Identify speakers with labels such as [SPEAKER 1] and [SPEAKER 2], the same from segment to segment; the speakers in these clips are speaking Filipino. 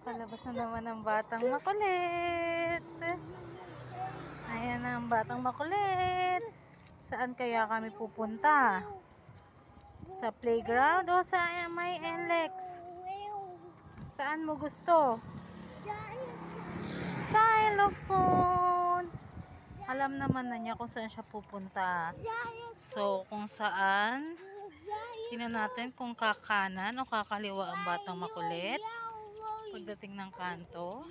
[SPEAKER 1] Palabas na naman ang batang makulit. Ayan na ang batang makulit. Saan kaya kami pupunta? Sa playground o sa may NLEX? Saan mo gusto? Xylophone. Alam naman na niya kung saan siya pupunta. So, kung saan, tingnan natin kung kakanan o kakaliwa ang batang makulit. Pagdating ng kanto.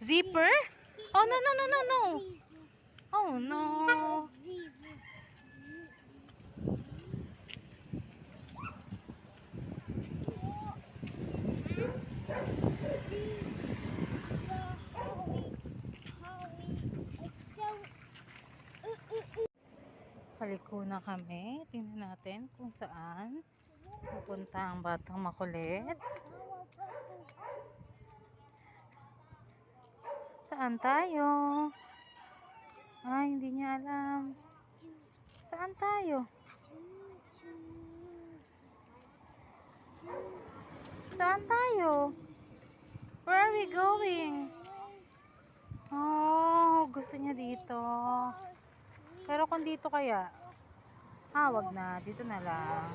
[SPEAKER 1] Zipper? Oh, no, no, no, no, no. Oh, no. Paliko na kami. Tingnan natin kung saan pupunta ang batang makulit. Saan tayo? Ay, hindi niya alam. Saan tayo? Saan tayo? Where are we going? Oh, gusto niya dito. Pero kung dito kaya? Wag na. Dito na lang.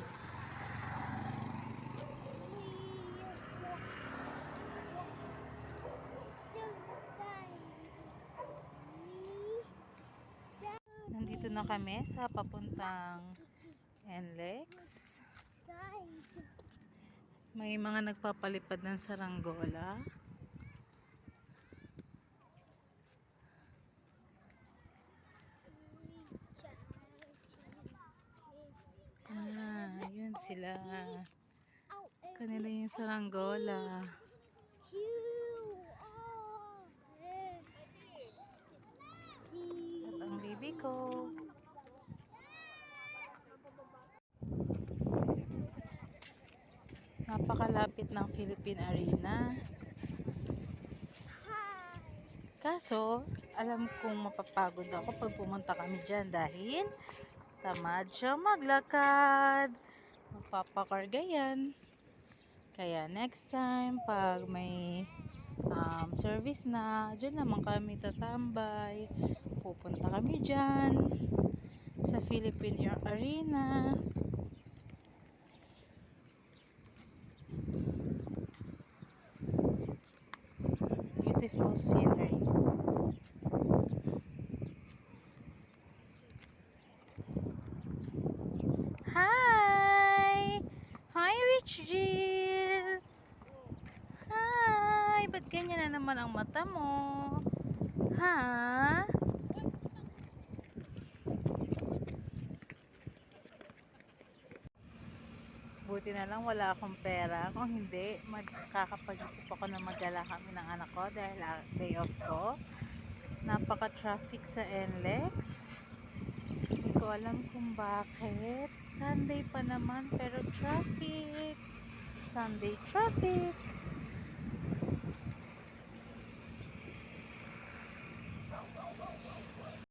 [SPEAKER 1] Nandito na kami sa papuntang NLEX. May mga nagpapalipad ng saranggola. Yun sila. Kanila yung saranggola. At ang baby ko. Napakalapit ng Philippine Arena. Kaso, alam kong mapapagod ako pag pumunta kami dyan dahil tamad siya maglakad. Mapapakarga yan. Kaya next time, pag may service na, dyan naman kami tatambay. Pupunta kami dyan sa Philippine Arena. Beautiful scenery. Hi! Hi, Rich Jill! Hi! Ba't ganyan na naman ang mata mo? Ha? Buti na lang wala akong pera. Kung hindi, magkakapag-isip ako na magala kami ng anak ko dahil day off ko. Napaka-traffic sa NLEX. Hindi ko alam kung bakit. Sunday pa naman pero traffic. Sunday traffic.